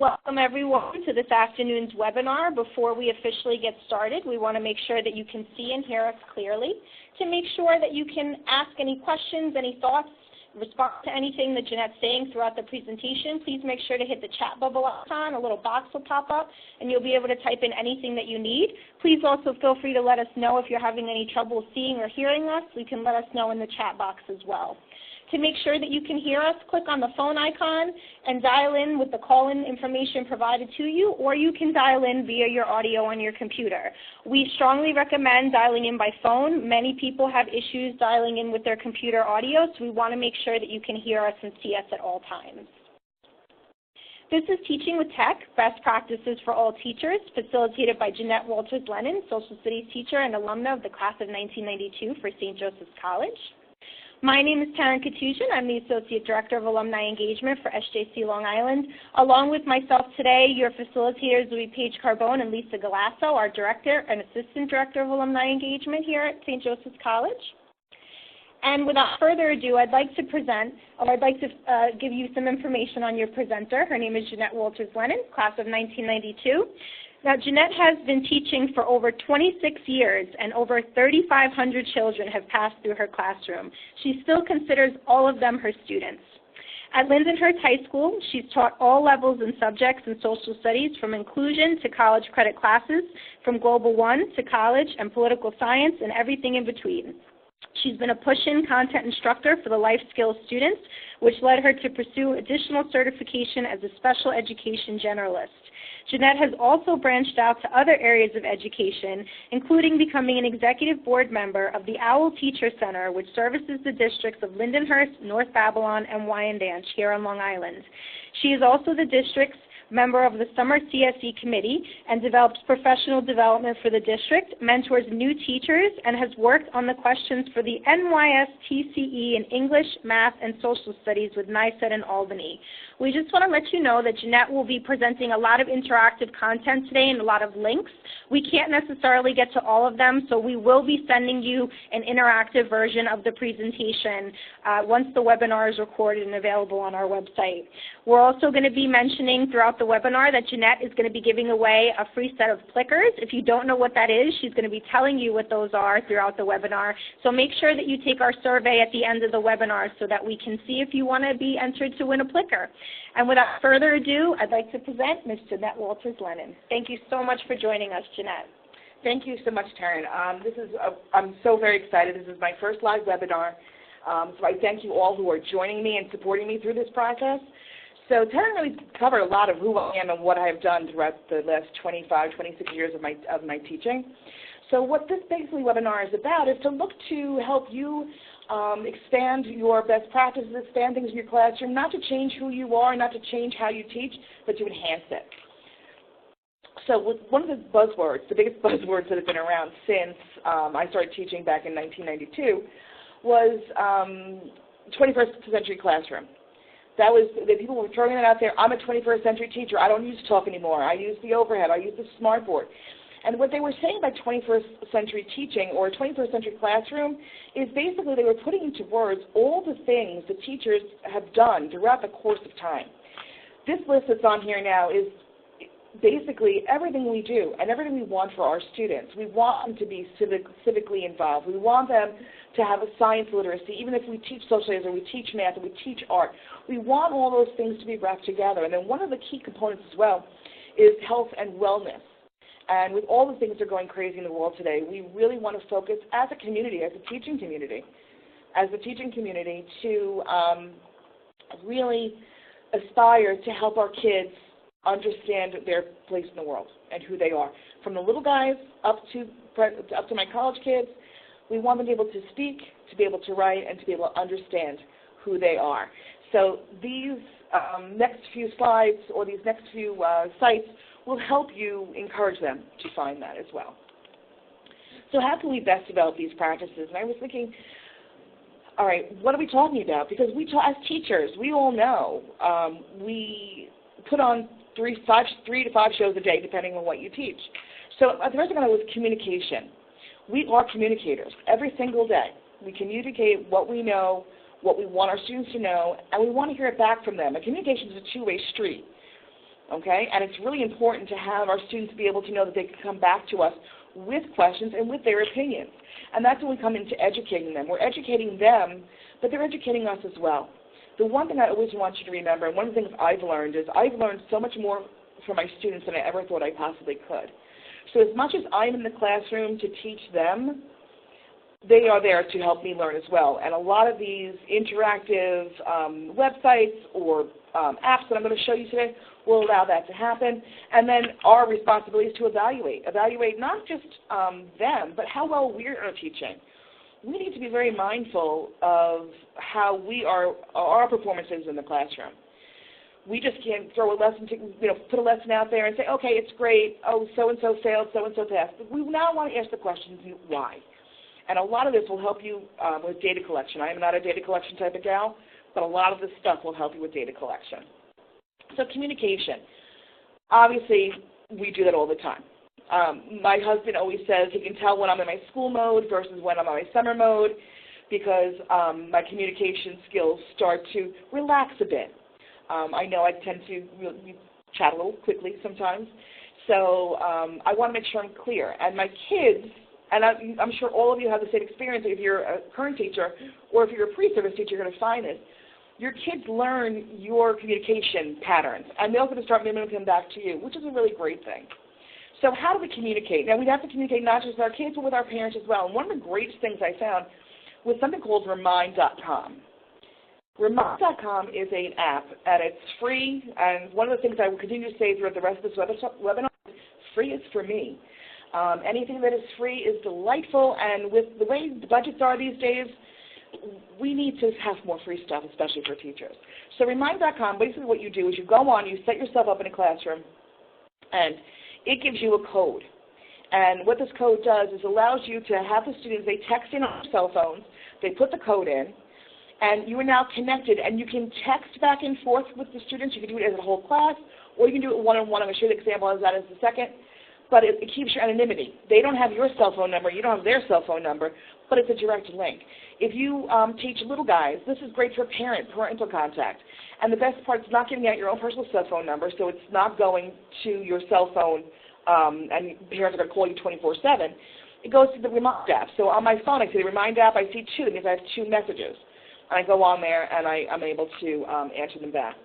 Welcome everyone to this afternoon's webinar. Before we officially get started, we want to make sure that you can see and hear us clearly. To make sure that you can ask any questions, any thoughts, respond to anything that Jeanette's saying throughout the presentation, please make sure to hit the chat bubble icon. A little box will pop up and you'll be able to type in anything that you need. Please also feel free to let us know if you're having any trouble seeing or hearing us. You can let us know in the chat box as well. To make sure that you can hear us, click on the phone icon and dial in with the call-in information provided to you, or you can dial in via your audio on your computer. We strongly recommend dialing in by phone. Many people have issues dialing in with their computer audio, so we want to make sure that you can hear us and see us at all times. This is Teaching with Tech, Best Practices for All Teachers, facilitated by Jeanette Wolters-Lennon, Social Studies teacher and alumna of the class of 1992 for St. Joseph's College. My name is Taryn Katusian. I'm the Associate Director of Alumni Engagement for SJC Long Island. Along with myself today, your facilitators will be Paige Carbone and Lisa Galasso, our Director and Assistant Director of Alumni Engagement here at St. Joseph's College. And without further ado, I'd like to give you some information on your presenter. Her name is Jeanette Wolters-Lennon, class of 1992. Now, Jeanette has been teaching for over 26 years, and over 3,500 children have passed through her classroom. She still considers all of them her students. At Lindenhurst High School, she's taught all levels and subjects in social studies, from inclusion to college credit classes, from Global 1 to college and political science, and everything in between. She's been a push-in content instructor for the life skills students, which led her to pursue additional certification as a special education generalist. Jeanette has also branched out to other areas of education, including becoming an executive board member of the OWL Teacher Center, which services the districts of Lindenhurst, North Babylon, and Wyandanch here on Long Island. She is also the district's member of the Summer CSE Committee and develops professional development for the district, mentors new teachers, and has worked on the questions for the NYSTCE in English, Math, and Social Studies with NYSET in Albany. We just want to let you know that Jeanette will be presenting a lot of interactive content today and a lot of links. We can't necessarily get to all of them, so we will be sending you an interactive version of the presentation once the webinar is recorded and available on our website. We're also going to be mentioning throughout the webinar that Jeanette is going to be giving away a free set of plickers. If you don't know what that is, she's going to be telling you what those are throughout the webinar. So make sure that you take our survey at the end of the webinar so that we can see if you want to be entered to win a plicker. And without further ado, I'd like to present Ms. Jeanette Wolters-Lennon. Thank you so much for joining us, Jeanette. Thank you so much, Taryn. I'm so very excited. This is my first live webinar. So I thank you all who are joining me and supporting me through this process. So Taryn really covered a lot of who I am and what I have done throughout the last 25, 26 years of my teaching. So what this basically webinar is about is to look to help you expand your best practices, expand things in your classroom, not to change who you are, not to change how you teach, but to enhance it. So one of the buzzwords, the biggest buzzwords that have been around since I started teaching back in 1992 was 21st century classroom. That was, the people were throwing that out there. I'm a 21st century teacher. I don't use talk anymore. I use the overhead. I use the smartboard. And what they were saying by 21st century teaching or 21st century classroom is basically they were putting into words all the things that teachers have done throughout the course of time. This list that's on here now is basically everything we do and everything we want for our students. We want them to be civically involved. We want them to have a science literacy, even if we teach social studies or we teach math or we teach art. We want all those things to be wrapped together. And then one of the key components as well is health and wellness. And with all the things that are going crazy in the world today, we really want to focus as a community, as a teaching community, to really aspire to help our kids understand their place in the world and who they are. From the little guys up to my college kids, we want them to be able to speak, to be able to write, and to be able to understand who they are. So these next few slides or these next few sites will help you encourage them to find that as well. So how can we best develop these practices? And I was thinking, all right, what are we talking about? Because as teachers, we all know we put on 3 to 5 shows a day, depending on what you teach. So the first thing I know is communication. We are communicators every single day. We communicate what we know, what we want our students to know, and we want to hear it back from them. And communication is a two-way street. okay? And it's really important to have our students be able to know that they can come back to us with questions and with their opinions. And that's when we come into educating them. We're educating them, but they're educating us as well. The one thing I always want you to remember, and one of the things I've learned, is I've learned so much more from my students than I ever thought I possibly could. So as much as I'm in the classroom to teach them, they are there to help me learn as well. And a lot of these interactive websites or apps that I'm going to show you today will allow that to happen. And then our responsibility is to evaluate. Evaluate not just them, but how well we are teaching. We need to be very mindful of how our performance is in the classroom. We just can't throw a lesson, put a lesson out there and say, okay, it's great. Oh, so-and-so failed, so-and-so passed. But we now want to ask the question, why? And a lot of this will help you with data collection. I am not a data collection type of gal, but a lot of this stuff will help you with data collection. So communication. Obviously, we do that all the time. My husband always says he can tell when I'm in my school mode versus when I'm in my summer mode because my communication skills start to relax a bit. I know I tend to chat a little quickly sometimes, so I want to make sure I'm clear. And my kids, and I'm sure all of you have the same experience if you're a current teacher or if you're a pre-service teacher, you're going to find this. Your kids learn your communication patterns, and they're going to start mimicking them back to you, which is a really great thing. So how do we communicate? Now, we have to communicate not just with our kids, but with our parents as well. And one of the greatest things I found was something called Remind.com. Remind.com is an app, and it's free. And one of the things I will continue to say throughout the rest of this webinar, free is for me. Anything that is free is delightful, and with the way the budgets are these days, we need to have more free stuff, especially for teachers. So Remind.com, basically what you do is you go on, you set yourself up in a classroom, and it gives you a code. And what this code does is allows you to have the students, they text in on their cell phones, they put the code in, and you are now connected, and you can text back and forth with the students. You can do it as a whole class, or you can do it one-on-one. I'm going to show you the example of that in a second. But it keeps your anonymity. They don't have your cell phone number. You don't have their cell phone number, but it's a direct link. If you teach little guys, this is great for parental contact. And the best part is not giving out your own personal cell phone number, so it's not going to your cell phone, and parents are going to call you 24/7. It goes to the Remind app. So on my phone, I see the Remind app. I see two. That means I have two messages. And I go on there, and I'm able to answer them back.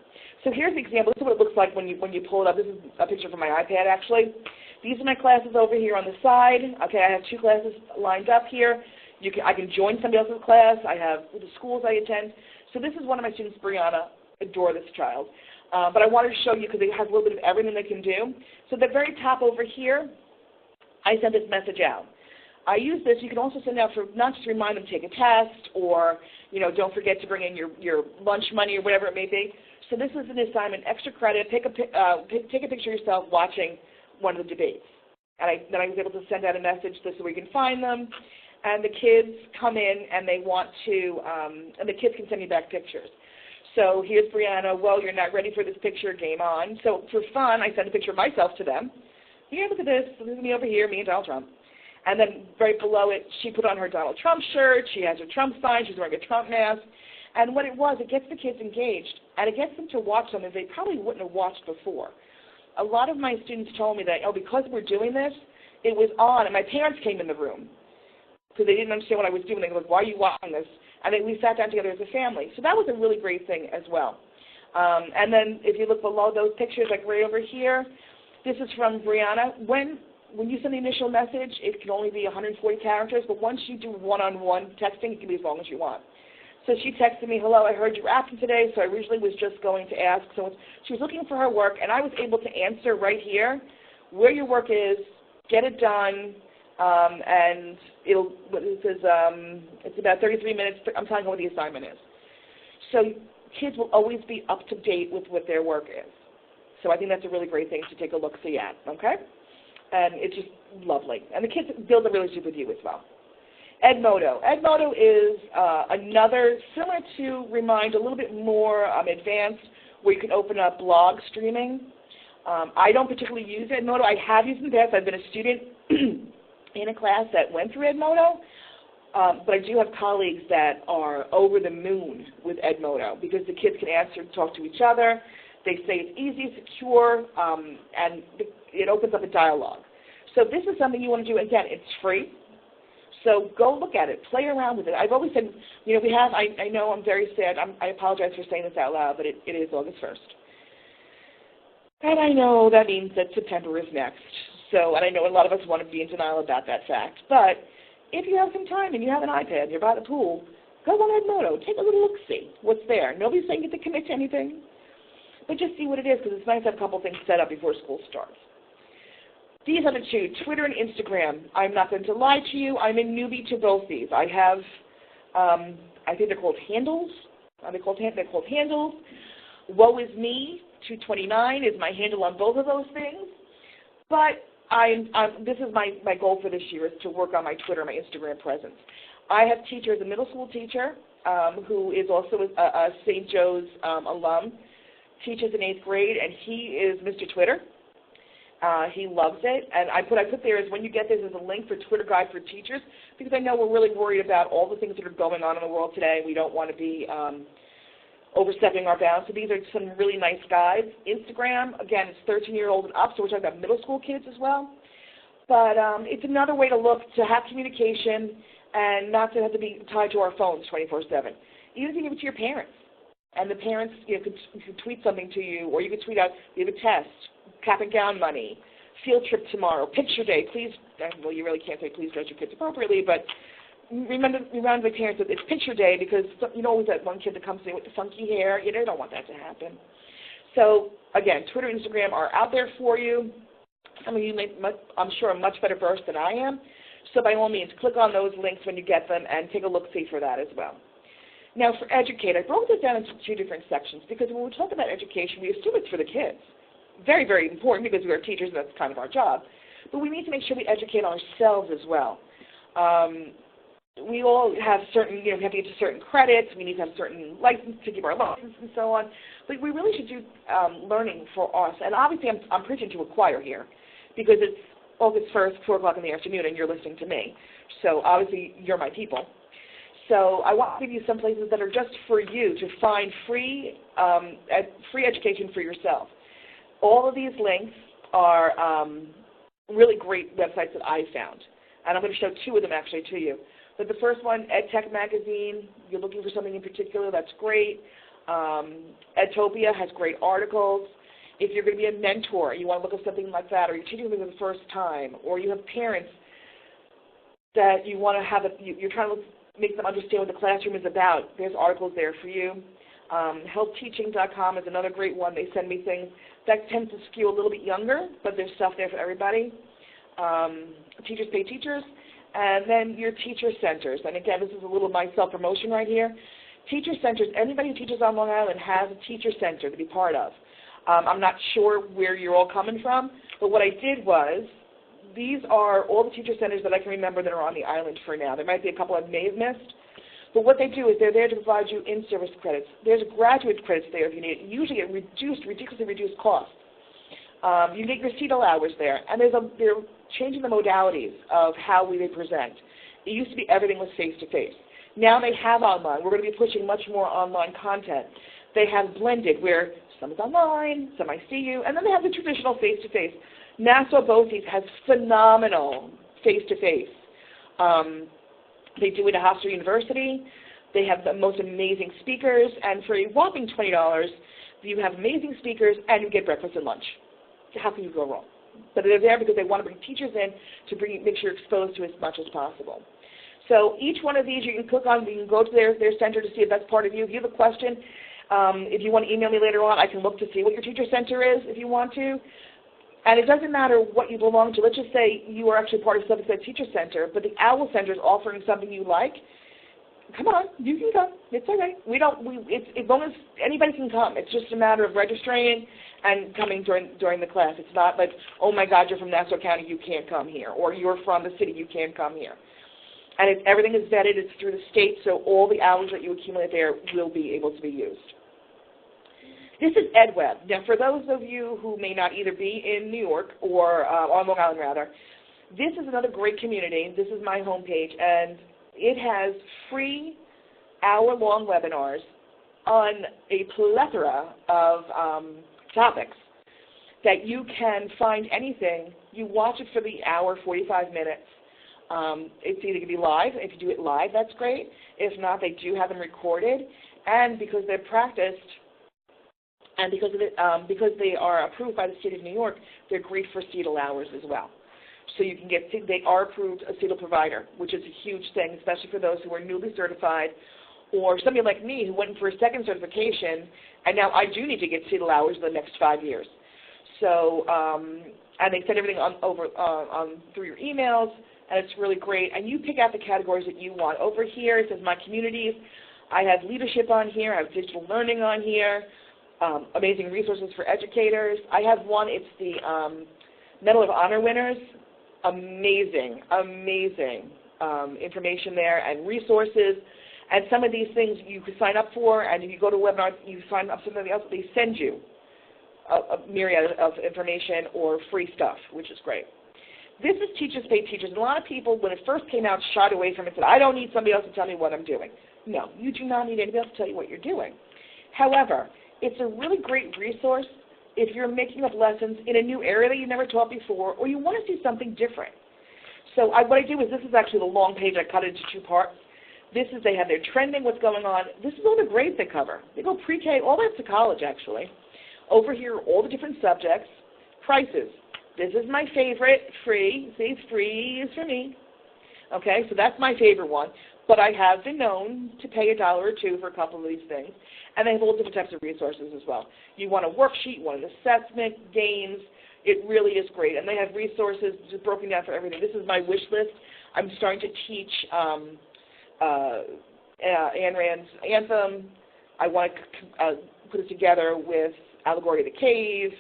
So here's the example. This is what it looks like when you pull it up. This is a picture from my iPad, actually. These are my classes over here on the side. Okay, I have two classes lined up here. I can join somebody else's class. I have the schools I attend. So this is one of my students, Brianna. Adore this child. But I wanted to show you because it has a little bit of everything they can do. So at the very top over here, I send this message out. I use this. You can also send out for not just remind them to take a test or, don't forget to bring in your lunch money or whatever it may be. So this is an assignment, extra credit. Take a picture of yourself watching one of the debates. And then I was able to send out a message so we can find them. And the kids come in and they want to, and the kids can send me back pictures. So here's Brianna. Well, you're not ready for this picture. Game on. So for fun, I send a picture of myself to them. Here, look at this. This is me over here, me and Donald Trump. And then right below it, she put on her Donald Trump shirt. She has her Trump sign. She's wearing a Trump mask. And what it was, it gets the kids engaged, and it gets them to watch something they probably wouldn't have watched before. A lot of my students told me that, because we're doing this, it was on, and my parents came in the room because they didn't understand what I was doing. They were like, why are you watching this? And then we sat down together as a family. So that was a really great thing as well. And then if you look below those pictures, like right over here, this is from Brianna. When you send the initial message, it can only be 140 characters, but once you do one-on-one texting, it can be as long as you want. So she texted me, hello, I heard you were absent today, so I originally was just going to ask. So she was looking for her work, and I was able to answer right here where your work is, get it done, and it says it's about 33 minutes. I'm telling her what the assignment is. So kids will always be up to date with what their work is. So I think that's a really great thing to take a look-see at, okay? And it's just lovely. And the kids build a relationship with you as well. Edmodo. Edmodo is another, similar to Remind, a little bit more advanced, where you can open up blog streaming. I don't particularly use Edmodo. I have used it in the past. I've been a student in a class that went through Edmodo, but I do have colleagues that are over the moon with Edmodo because the kids can talk to each other. They say it's easy, secure, and it opens up a dialogue. So this is something you want to do. Again, it's free. So go look at it. Play around with it. I've always said, we have, I know I'm very sad. I apologize for saying this out loud, but it is August 1st. And I know that means that September is next. So, and I know a lot of us want to be in denial about that fact. But if you have some time and you have an iPad, you're by the pool, go on Edmodo. Take a little look-see what's there. Nobody's saying you have to commit to anything. But just see what it is, because it's nice to have a couple things set up before school starts. These are the two, Twitter and Instagram. I'm not going to lie to you. I'm a newbie to both these. I have, I think they're called handles. They're called handles. Woe is me, 229 is my handle on both of those things. But this is my goal for this year, is to work on my Twitter and my Instagram presence. I have teachers, a middle school teacher who is also a St. Joe's alum, teaches in 8th grade, and he is Mr. Twitter. He loves it, and what I put there is when you get this is a link for Twitter Guide for Teachers, because I know we're really worried about all the things that are going on in the world today. We don't want to be overstepping our bounds, so these are some really nice guides. Instagram, again, it's 13-year-old and up, so we're talking about middle school kids as well. But it's another way to look, to have communication and not to have to be tied to our phones 24/7. Even if you give it to your parents, and the parents could tweet something to you, or you could tweet out, you have a test, cap and gown money, field trip tomorrow, picture day, please, well, you really can't say please dress your kids appropriately, but remind my parents that it's picture day, because always that one kid that comes in with the funky hair, you don't want that to happen. So, again, Twitter and Instagram are out there for you. Some of you, I'm sure, are much better versed than I am. So by all means, click on those links when you get them and take a look-see for that as well. Now, for educate, I broke this down into two different sections, because when we talk about education, we assume it's for the kids. Very, very important, because we are teachers and that's kind of our job. But we need to make sure we educate ourselves as well. We all have certain, we have to get to certain credits. We need to have certain license to keep our license and so on. But we really should do learning for us. And obviously, I'm preaching to a choir here, because it's August 1st, 4 o'clock in the afternoon, and you're listening to me. So obviously, you're my people. So I want to give you some places that are just for you to find free education for yourself. All of these links are really great websites that I found. And I'm going to show two of them actually to you. But the first one, EdTech Magazine, you're looking for something in particular, that's great. Edtopia has great articles. If you're going to be a mentor, you want to look at something like that, or you're teaching them for the first time, or you have parents that you want to have, you're trying to make them understand what the classroom is about, there's articles there for you. Helpteaching.com is another great one. They send me things. That tends to skew a little bit younger, but there's stuff there for everybody. Teachers Pay Teachers. And then your teacher centers. And again, this is a little my self-promotion right here. Teacher centers, anybody who teaches on Long Island has a teacher center to be part of. I'm not sure where you're all coming from, but what I did was, these are all the teacher centers that I can remember that are on the island for now. There might be a couple I may have missed. But what they do is they're there to provide you in-service credits. There's graduate credits there if you need it, usually at ridiculously reduced cost. You get your CETL hours there, and they're changing the modalities of how they present. It used to be everything was face-to-face. Now they have online. We're going to be pushing much more online content. They have blended, where some is online, some I see you, and then they have the traditional face-to-face. Nassau BOCES has phenomenal face-to-face. They do it at Hofstra University. They have the most amazing speakers, and for a whopping $20, you have amazing speakers, and you get breakfast and lunch. How can you go wrong? But they're there because they want to bring teachers in to make sure you're exposed to as much as possible. So each one of these you can click on. You can go to their center to see if that's part of you. If you have a question, if you want to email me later on, I can look to see what your teacher center is if you want to. And it doesn't matter what you belong to. Let's just say you are actually part of Subset Teacher Center, but the OWL Center is offering something you like. Come on, you can come. It's all right. As long as anybody can come. It's just a matter of registering and coming during the class. It's not like, oh my God, you're from Nassau County, you can't come here, or you're from the city, you can't come here. And everything is vetted. It's through the state, so all the hours that you accumulate there will be able to be used. This is EdWeb. Now, for those of you who may not either be in New York or on Long Island, rather, this is another great community. This is my homepage, and it has free hour-long webinars on a plethora of topics, that you can find anything. You watch it for the hour, 45 minutes. It's either going to be live. If you do it live, that's great. If not, they do have them recorded. And because they're practiced, and because they are approved by the state of New York, they're great for CETL hours as well. So you can get, they are approved a CETL provider, which is a huge thing, especially for those who are newly certified, or somebody like me who went for a second certification, and now I do need to get CETL hours in the next 5 years. So, and they send everything through your emails, and it's really great. And you pick out the categories that you want. Over here, it says My Communities. I have leadership on here. I have digital learning on here, amazing resources for educators. I have one. It's the Medal of Honor winners. Amazing, amazing information there and resources. And some of these things you can sign up for, and if you go to a webinar, you sign up for something else, they send you a myriad of information or free stuff, which is great. This is Teachers Pay Teachers. And a lot of people, when it first came out, shied away from it and said, I don't need somebody else to tell me what I'm doing. No, you do not need anybody else to tell you what you're doing. However, it's a really great resource if you're making up lessons in a new area that you never taught before, or you want to see something different. So what I do is, this is actually the long page. I cut it into 2 parts. This is, they have their trending, what's going on. This is all the grades they cover. They go pre-K all the way up to college, actually. Over here, all the different subjects. Prices. This is my favorite, free. See, free is for me. Okay, so that's my favorite one. But I have been known to pay $1 or $2 for a couple of these things. And they have all different types of resources as well. You want a worksheet, you want an assessment, games. It really is great. And they have resources just broken down for everything. This is my wish list. I'm starting to teach Ayn Rand's Anthem. I want to put it together with Allegory of the Cave.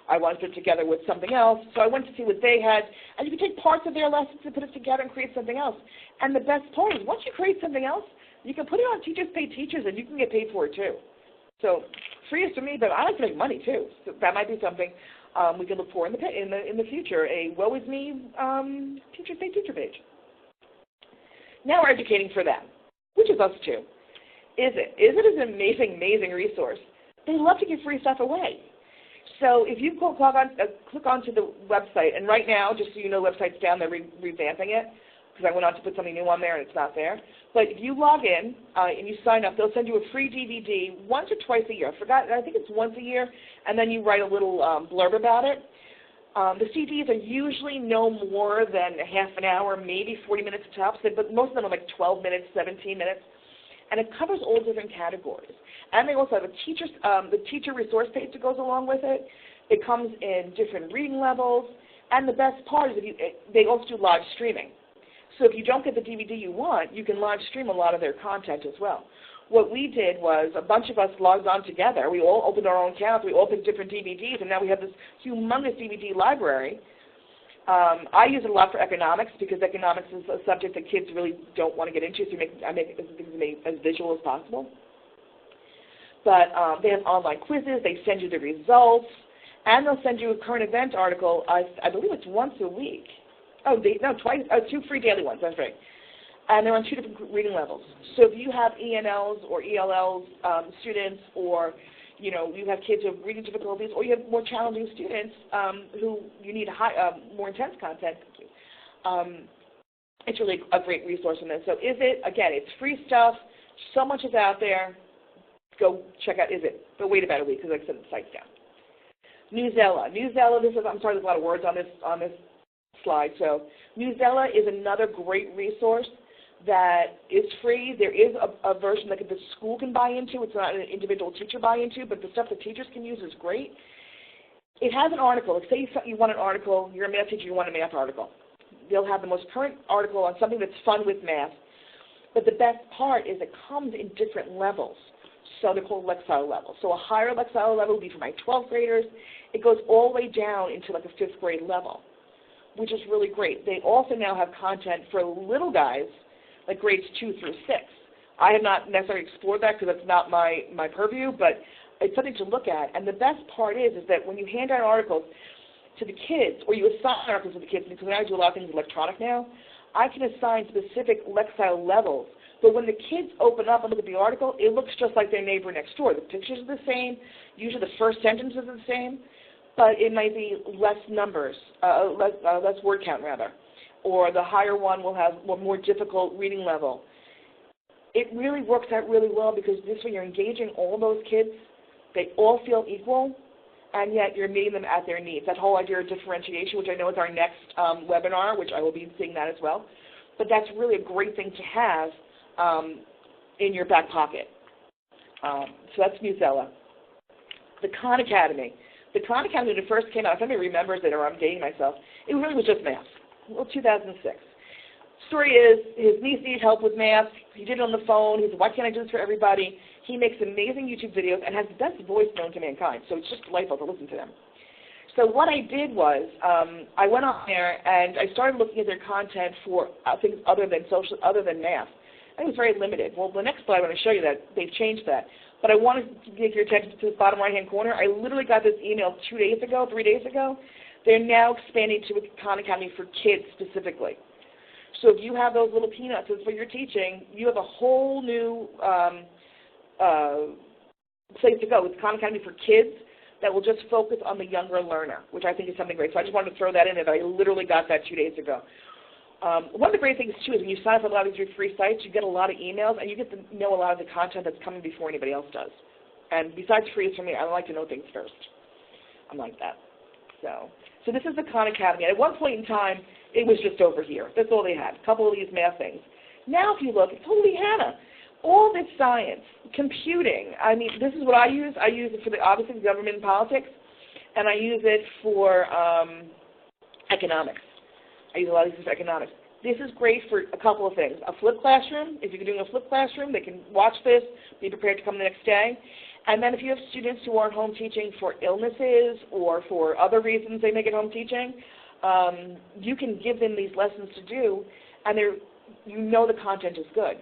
I want to put it together with something else. So I went to see what they had. And you can take parts of their lessons and put it together and create something else. And the best part is, once you create something else, you can put it on Teachers Pay Teachers, and you can get paid for it too. So free is for me, but I like to make money too. So that might be something we can look for in the future. A woe is me Teachers Pay Teacher page. Now we're educating for them, which is us too. Is it an amazing, amazing resource? They love to give free stuff away. So if you click onto the website, and right now, just so you know, the website's down, they're revamping it, because I went on to put something new on there and it's not there. But if you log in and you sign up, they'll send you a free DVD once or twice a year. I think it's once a year, and then you write a little blurb about it. The CDs are usually no more than a half an hour, maybe 40 minutes tops, but most of them are like 12 minutes, 17 minutes. And it covers all different categories. And they also have the teacher resource page that goes along with it. It comes in different reading levels. And the best part is they also do live streaming. So if you don't get the DVD you want, you can live stream a lot of their content as well. What we did was a bunch of us logged on together. We all opened our own accounts. We all picked different DVDs, and now we have this humongous DVD library. I use it a lot for economics, because economics is a subject that kids really don't want to get into, so I make it as visual as possible. But they have online quizzes. They send you the results, and they'll send you a current event article. I believe it's once a week. Twice. 2 free daily ones, that's right. And they're on 2 different reading levels. So if you have ENLs or ELLs students, or you have kids who have reading difficulties, or you have more challenging students who you need more intense content, it's really a great resource in this. So again, it's free stuff. So much is out there. Go check out but wait about a week, because like I said, the site's down. Newsela, I'm sorry, there's a lot of words on this slide. So Newsela is another great resource that is free. There is a version that the school can buy into. It's not an individual teacher buy into, but the stuff that teachers can use is great. It has an article. Like, say you want an article, you're a math teacher, you want a math article. They'll have the most current article on something that's fun with math. But the best part is it comes in different levels. So they're called Lexile levels. So a higher Lexile level would be for my 12th graders. It goes all the way down into like a 5th grade level, which is really great. They also now have content for little guys, like grades 2 through 6. I have not necessarily explored that, because that's not my purview, but it's something to look at. And the best part is that when you hand out articles to the kids, or you assign articles to the kids, because I do a lot of things electronic now, I can assign specific Lexile levels But when the kids open up and look at the article, it looks just like their neighbor next door. The pictures are the same. Usually the first sentences are the same, but it might be less numbers, less word count rather, or the higher one will have a more difficult reading level. It really works out really well because this way you're engaging all those kids. They all feel equal, and yet you're meeting them at their needs. That whole idea of differentiation, which I know is our next webinar, which I will be seeing that as well. But that's really a great thing to have in your back pocket. So that's Newsela. The Khan Academy. The Khan Academy, when it first came out, if anybody remembers it, or I'm dating myself, it really was just math. Well, 2006. Story is, his niece needed help with math. He did it on the phone. He said, why can't I do this for everybody? He makes amazing YouTube videos and has the best voice known to mankind, so it's just delightful to listen to them. So what I did was, I went on there and I started looking at their content for things other than math. And it was very limited. Well, the next slide, I want to show you that they've changed that. But I wanted to get your attention to the bottom right-hand corner. I literally got this email 3 days ago. They're now expanding to a Khan Academy for kids specifically. So if you have those little peanuts as what you're teaching, you have a whole new place to go. It's Khan Academy for kids that will just focus on the younger learner, which I think is something great. So I just wanted to throw that in there. That I literally got that 2 days ago. One of the great things, too, is when you sign up for a lot of these free sites, you get a lot of emails, and you get to know a lot of the content that's coming before anybody else does. And besides free, for me, I like to know things first. I'm like that. So this is the Khan Academy. At one point in time, it was just over here. That's all they had, a couple of these math things. Now if you look, it's holy Hannah. All this science, computing. I mean, this is what I use. I use it for, obviously, government and politics, and I use it for economics. I use a lot of these for economics. This is great for a couple of things. A flipped classroom, if you're doing a flipped classroom, they can watch this, be prepared to come the next day. And then if you have students who are home teaching for illnesses or for other reasons they make it home teaching, you can give them these lessons to do, and you know the content is good.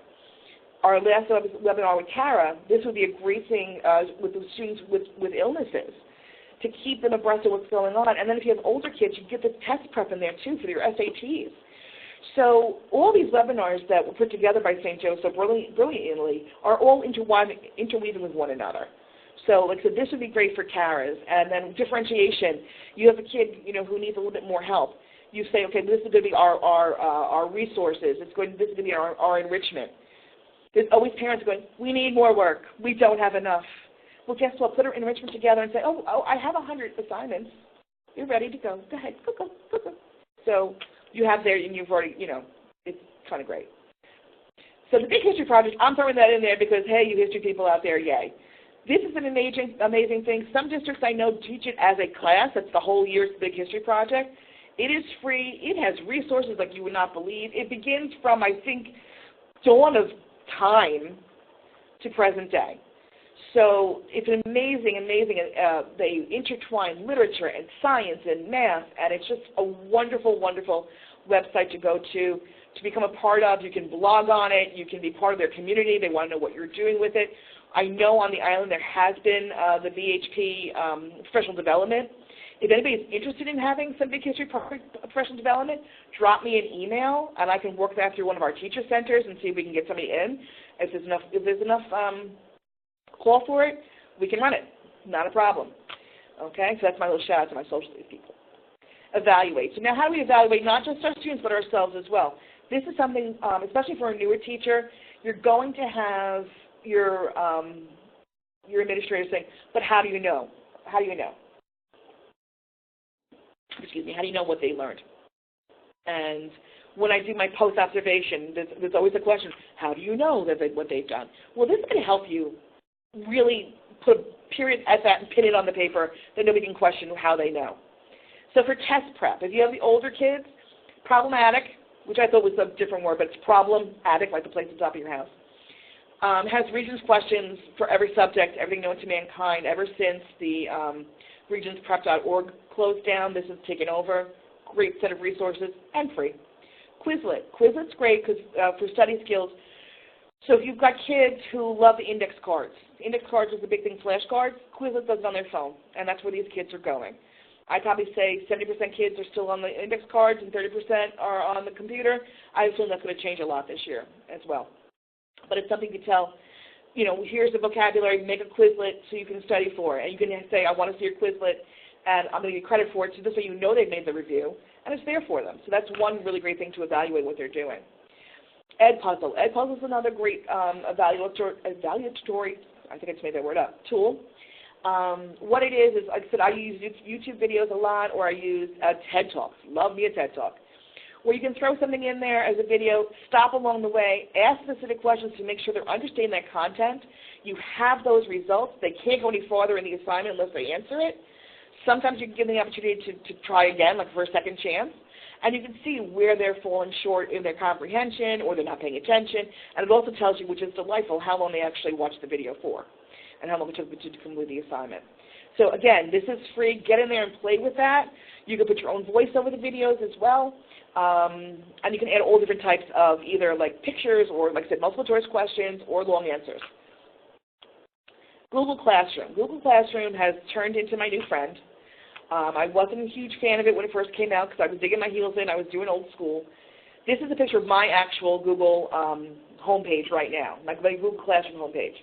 Our last webinar with Kara, this would be a great thing with the students with illnesses, to keep them abreast of what's going on. And then if you have older kids, you get the test prep in there, too, for your SATs. So all these webinars that were put together by St. Joe so brilliantly are all interweaving with one another. So like I said, this would be great for Kara's. And then differentiation. You have a kid, who needs a little bit more help. You say, okay, this is going to be our resources. This is going to be our enrichment. There's always parents going, we need more work. We don't have enough. Well, guess what? Put our enrichment together and say, oh, I have 100 assignments. You're ready to go. Go ahead. Go. So you have there, and you've already, it's kind of great. So the Big History Project, I'm throwing that in there because, hey, you history people out there, yay. This is an amazing thing. Some districts I know teach it as a class. That's the whole year's Big History Project. It is free. It has resources like you would not believe. It begins from, I think, dawn of time to present day. So it's an amazing, they intertwine literature and science and math, and it's just a wonderful, wonderful website to go to become a part of. You can blog on it. You can be part of their community. They want to know what you're doing with it. I know on the island there has been the BHP professional development. If anybody's interested in having some Big History professional development, drop me an email, and I can work that through one of our teacher centers and see if we can get somebody in. If there's enough call for it, we can run it. Not a problem. Okay, so that's my little shout out to my social studies people. Evaluate. So now how do we evaluate not just our students but ourselves as well? This is something, especially for a newer teacher, you're going to have your administrator saying, but how do you know? How do you know? Excuse me, how do you know what they learned? And when I do my post-observation, there's always a question, how do you know what they've done? Well, this is going to help you really put a period at that and pin it on the paper that nobody can question how they know. So for test prep, if you have the older kids, problematic, which I thought was a different word, but it's problem-attic, like the place at the top of your house, has Regents questions for every subject, everything known to mankind, ever since the regentsprep.org closed down. This is taken over. Great set of resources and free. Quizlet. Quizlet's great because for study skills. So if you've got kids who love the index cards is the big thing, flashcards, Quizlet does it on their phone, and that's where these kids are going. I'd probably say 70% kids are still on the index cards and 30% are on the computer. I assume that's going to change a lot this year as well. but it's something to tell, here's the vocabulary, make a Quizlet so you can study for it. And you can say, I want to see your Quizlet, and I'm going to get credit for it, so this way you know they've made the review, and it's there for them. So that's one really great thing to evaluate what they're doing. Edpuzzle. Edpuzzle is another great evaluatory, I think I just made that word up, tool. What it is, like I said, I use YouTube videos a lot, or I use TED Talks. Love me a TED Talk, where you can throw something in there as a video, stop along the way, ask specific questions to make sure they're understanding that content. You have those results. They can't go any farther in the assignment unless they answer it. Sometimes you can give them the opportunity to try again, like for a second chance, and you can see where they're falling short in their comprehension or they're not paying attention, and it also tells you, which is delightful, how long they actually watched the video for and how long it took them to complete the assignment. So again, this is free. Get in there and play with that. You can put your own voice over the videos as well, and you can add all different types of either like pictures or, like I said, multiple choice questions or long answers. Google Classroom. Google Classroom has turned into my new friend. I wasn't a huge fan of it when it first came out because I was digging my heels in. I was doing old school. This is a picture of my actual Google homepage right now, my Google Classroom homepage.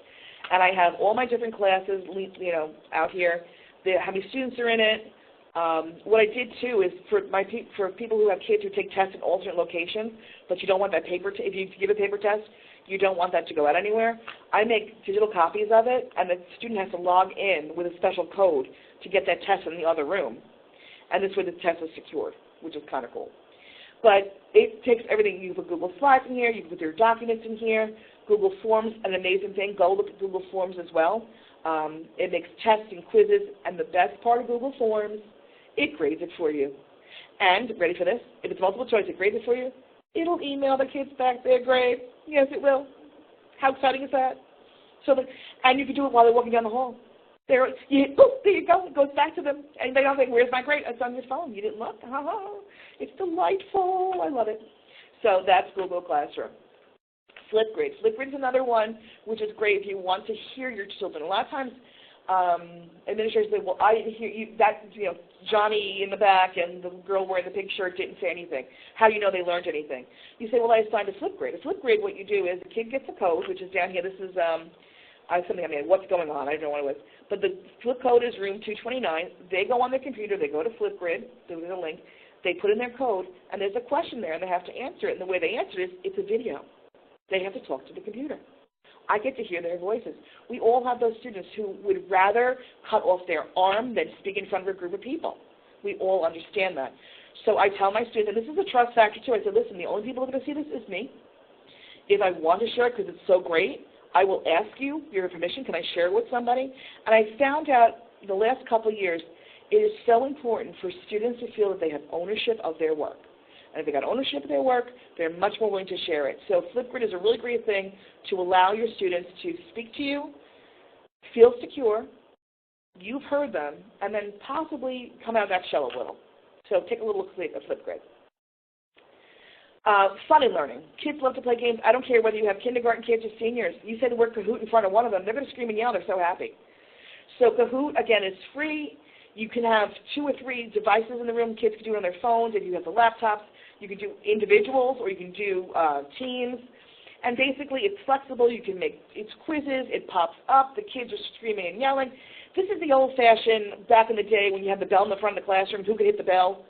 And I have all my different classes, out here. How many students are in it. What I did too is for people who have kids who take tests in alternate locations, but you don't want that paper. If you give a paper test, you don't want that to go out anywhere. I make digital copies of it, and the student has to log in with a special code to get that test in the other room. And this way the test is secured, which is kind of cool. But it takes everything. You can put Google Slides in here. You can put your documents in here. Google Forms, an amazing thing. Go look at Google Forms as well. It makes tests and quizzes. And the best part of Google Forms, it grades it for you. And, ready for this? If it's multiple choice, it grades it for you. It'll email the kids back their grade. Yes, it will. How exciting is that? And you can do it while they're walking down the hall. There you go. It goes back to them. And they don't think, where's my grade? It's on your phone. You didn't look. It's delightful. I love it. So that's Google Classroom. Flipgrid. Flipgrid is another one, which is great if you want to hear your children. A lot of times administrators say, well, I didn't hear you. Johnny in the back and the girl wearing the pink shirt didn't say anything. How do you know they learned anything? You say, well, I assigned a Flipgrid. A Flipgrid, what you do is the kid gets a code, which is down here. This is what's going on? I don't know what it was. But the flip code is room 229. They go on their computer. They go to Flipgrid. There's a link. They put in their code, and there's a question there, and they have to answer it. And the way they answer it is it's a video. They have to talk to the computer. I get to hear their voices. We all have those students who would rather cut off their arm than speak in front of a group of people. We all understand that. So I tell my students, and this is a trust factor too, I said, listen, the only people who are going to see this is me. If I want to share it because it's so great, I will ask you your permission. Can I share it with somebody? And I found out the last couple of years, it is so important for students to feel that they have ownership of their work. And if they got ownership of their work, they're much more willing to share it. So Flipgrid is a really great thing to allow your students to speak to you, feel secure, you've heard them, and then possibly come out of that shell a little. So take a little look at Flipgrid. Funny learning. Kids love to play games. I don't care whether you have kindergarten kids or seniors. You say the word Kahoot in front of one of them, they're going to scream and yell. They're so happy. So Kahoot, again, is free. You can have 2 or 3 devices in the room. Kids can do it on their phones. If you have the laptops, you can do individuals or you can do teams. And basically, it's flexible. You can make it's quizzes. It pops up. The kids are screaming and yelling. This is the old-fashioned, back in the day when you had the bell in the front of the classroom, who could hit the bell.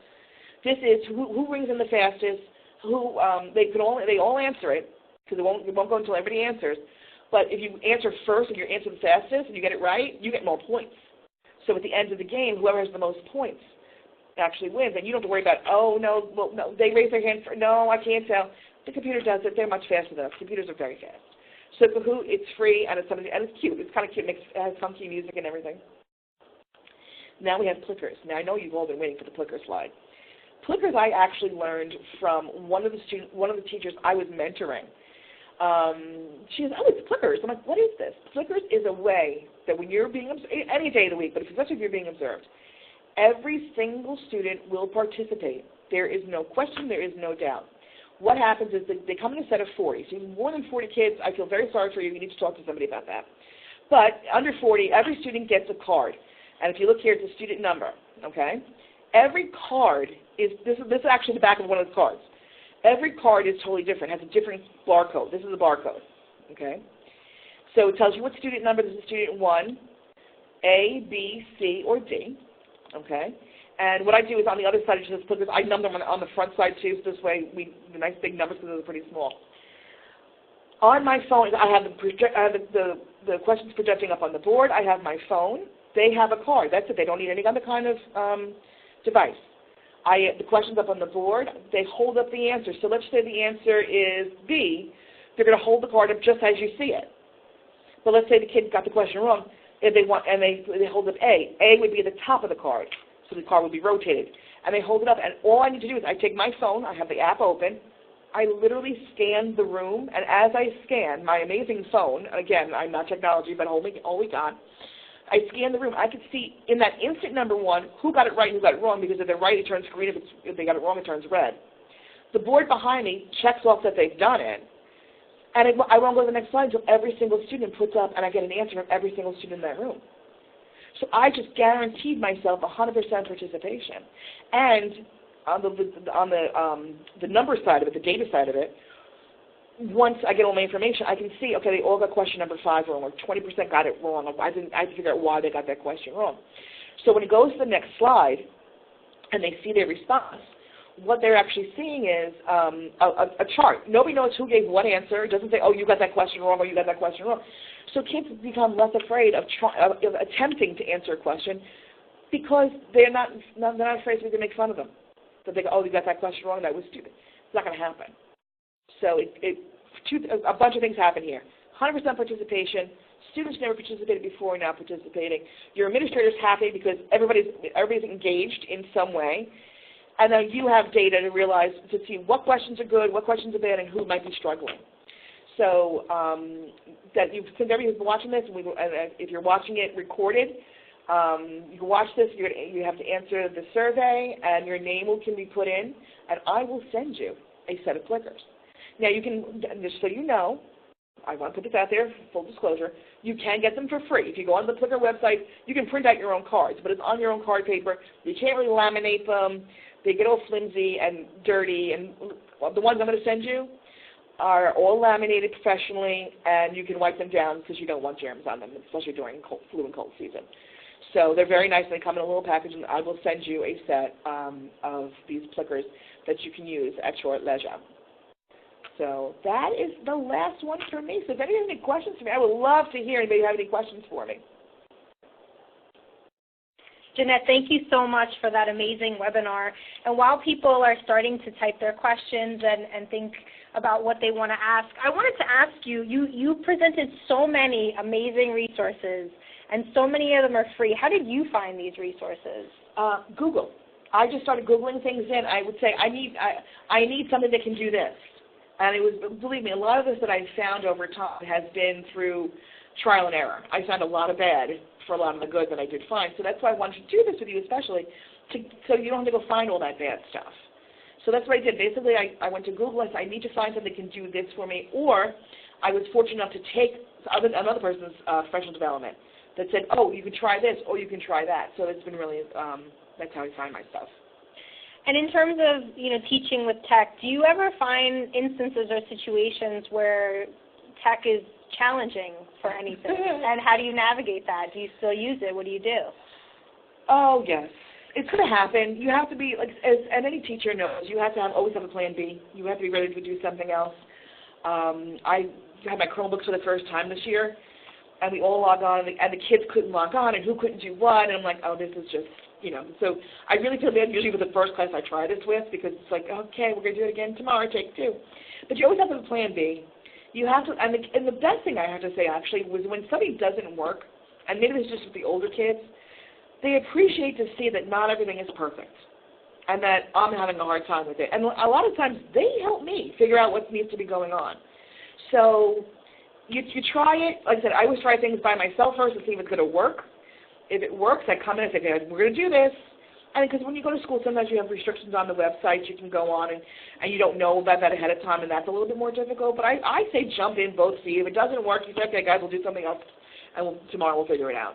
This is who rings in the fastest. They all answer it, because it won't go until everybody answers. But if you answer first and you answer the fastest and you get it right, you get more points. So at the end of the game, whoever has the most points actually wins. And you don't have to worry about, oh, no, they raise their hand. No, I can't tell. The computer does it. They're much faster than us. Computers are very fast. So Kahoot, it's free, and it's cute. It's kind of cute. It has funky music and everything. Now we have Plickers. Now, I know you've all been waiting for the Plicker slide. Plickers I actually learned from one of the teachers I was mentoring. She says, oh, it's Plickers. I'm like, what is this? Plickers is a way that when you're being observed, any day of the week, but especially if you're being observed, every single student will participate. There is no question. There is no doubt. What happens is that they come in a set of 40. So more than 40 kids, I feel very sorry for you. You need to talk to somebody about that. But under 40, every student gets a card. And if you look here, it's a student number, okay? Every card this is actually the back of one of the cards. Every card is totally different, has a different barcode. This is a barcode, okay? So it tells you what student number this is student 1, A, B, C, or D, okay? And what I do is on the other side, I just put this, I number them on the front side too, so this way the nice big numbers because they're pretty small. On my phone, I have the questions projecting up on the board. I have my phone. They have a card. That's it. They don't need any other kind of device. The question's up on the board. They hold up the answer. So let's say the answer is B. They're going to hold the card up just as you see it. But let's say the kid got the question wrong. If they want, and they hold up A. A would be at the top of the card, so the card would be rotated. And they hold it up, and all I need to do is I take my phone. I have the app open. I literally scan the room, and as I scan my amazing phone, again, I'm not technology, but all we got, I scan the room. I could see in that instant number 1 who got it right and who got it wrong, because if they're right, it turns green. If they got it wrong, it turns red. The board behind me checks off that they've done it, and I won't go to the next slide until every single student puts up, and I get an answer from every single student in that room. So I just guaranteed myself 100% participation. And on the number side of it, the data side of it, once I get all my information, I can see, okay, they all got question number 5 wrong, or 20% got it wrong. I had to figure out why they got that question wrong. So when it goes to the next slide and they see their response, what they're actually seeing is a chart. Nobody knows who gave what answer. It doesn't say, oh, you got that question wrong or you got that question wrong. So kids become less afraid of attempting to answer a question because they're not afraid to make fun of them. That they go, oh, you got that question wrong, that was stupid. It's not going to happen. So a bunch of things happen here. 100% participation. Students never participated before, now participating. Your administrator's happy because everybody's engaged in some way. And then you have data to see what questions are good, what questions are bad, and who might be struggling. So since everybody's watching this, and if you're watching it recorded, you can watch this. You have to answer the survey, and your name can be put in, and I will send you a set of clickers. Now, you can, just so you know, I want to put this out there, full disclosure, you can get them for free. If you go on the Flickr website, you can print out your own cards, but it's on your own card paper. You can't really laminate them. They get all flimsy and dirty, and the ones I'm going to send you are all laminated professionally, and you can wipe them down because you don't want germs on them, especially during flu and cold season. So they're very nice. They come in a little package, and I will send you a set of these Flickers that you can use at your leisure. So that is the last one for me. So if anybody has any questions for me, I would love to hear anybody have any questions for me. Jeanette, thank you so much for that amazing webinar. And while people are starting to type their questions and think about what they want to ask, I wanted to ask you, you presented so many amazing resources, and so many of them are free. How did you find these resources? Google. I just started Googling things in. I would say, I need something that can do this. And it was, believe me, a lot of this that I've found over time has been through trial and error. I found a lot of bad for a lot of the good that I did find. So that's why I wanted to do this with you especially, so you don't have to go find all that bad stuff. So that's what I did. Basically, I went to Google and said, I need to find something that can do this for me. Or I was fortunate enough to take another person's professional development that said, oh, you can try this or you can try that. So it's been really, that's how I find my stuff. And in terms of, teaching with tech, do you ever find instances or situations where tech is challenging for anything? And how do you navigate that? Do you still use it? What do you do? Oh, yes. It's going to happen. You have to be, and any teacher knows, you have to always have a plan B. You have to be ready to do something else. I had my Chromebooks for the first time this year, and we all log on, and the kids couldn't log on, and who couldn't do what, and I'm like, oh, this is just, So I really feel bad usually with the first class I try this with, because it's like, okay, we're going to do it again tomorrow, take 2. But you always have to have a plan B. You have to, and the best thing I have to say actually was when something doesn't work, and maybe it's just with the older kids, they appreciate to see that not everything is perfect, and that I'm having a hard time with it. And a lot of times they help me figure out what needs to be going on. So you try it. Like I said, I always try things by myself first to see if it's going to work. If it works, I come in and say, okay, we're going to do this. And because when you go to school, sometimes you have restrictions on the website. You can go on and you don't know about that ahead of time, and that's a little bit more difficult. But I say jump in both feet. If it doesn't work, you say, okay, guys, we'll do something else, and tomorrow we'll figure it out.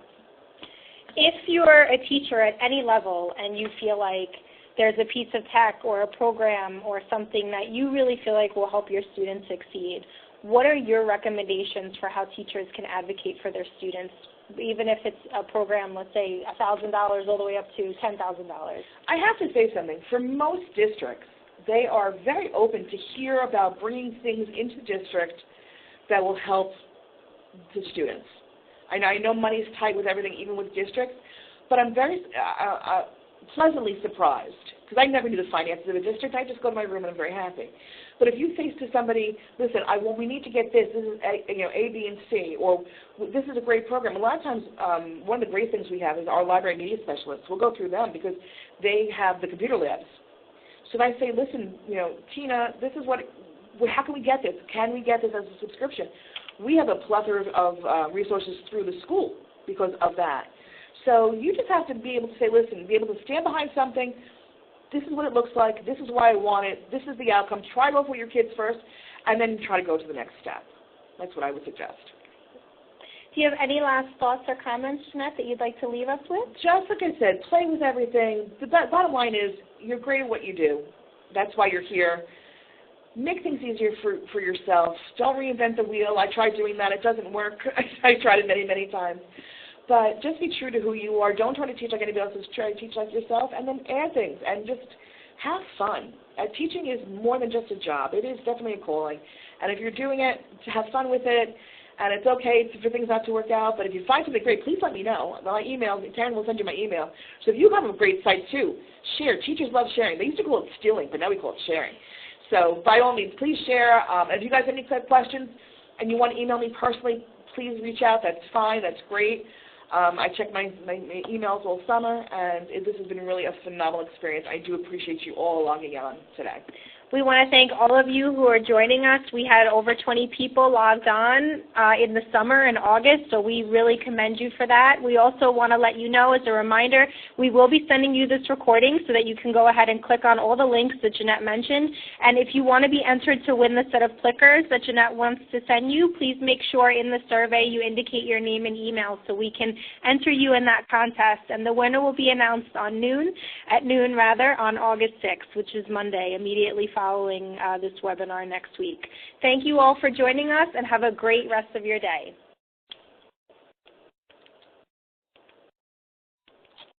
If you're a teacher at any level and you feel like there's a piece of tech or a program or something that you really feel like will help your students succeed, what are your recommendations for how teachers can advocate for their students, even if it's a program, let's say $1,000 all the way up to $10,000? I have to say something. For most districts, they are very open to hear about bringing things into the district that will help the students. I know money's tight with everything, even with districts, but I'm very pleasantly surprised, because I never knew the finances of a district. I just go to my room and I'm very happy. But if you say to somebody, listen, we need to get this is A, B, and C, or this is a great program. A lot of times, one of the great things we have is our library media specialists. We'll go through them because they have the computer labs. So if I say, listen, Tina, this is how can we get this? Can we get this as a subscription? We have a plethora of resources through the school because of that. So you just have to be able to say, listen, be able to stand behind something. This is what it looks like. This is why I want it. This is the outcome. Try it over with your kids first, and then try to go to the next step. That's what I would suggest. Do you have any last thoughts or comments, Jeanette, that you'd like to leave us with? Just like I said, play with everything. The bottom line is you're great at what you do. That's why you're here. Make things easier for yourself. Don't reinvent the wheel. I tried doing that. It doesn't work. I tried it many, many times. But just be true to who you are. Don't try to teach like anybody else. Just try to teach like yourself, and then add things and just have fun. Teaching is more than just a job. It is definitely a calling. And if you're doing it, have fun with it. And it's okay for things not to work out. But if you find something great, please let me know. My email, Taryn will send you my email. So if you have a great site too, share. Teachers love sharing. They used to call it stealing, but now we call it sharing. So by all means, please share. And if you guys have any questions and you want to email me personally, please reach out. That's fine. That's great. I check my emails all summer, and this has been really a phenomenal experience. I do appreciate you all logging on today. We want to thank all of you who are joining us. We had over 20 people logged on in the summer in August, so we really commend you for that. We also want to let you know, as a reminder, we will be sending you this recording so that you can go ahead and click on all the links that Jeanette mentioned. And if you want to be entered to win the set of plickers that Jeanette wants to send you, please make sure in the survey you indicate your name and email so we can enter you in that contest. And the winner will be announced at noon on August 6th, which is Monday, immediately following this webinar next week. Thank you all for joining us, and have a great rest of your day.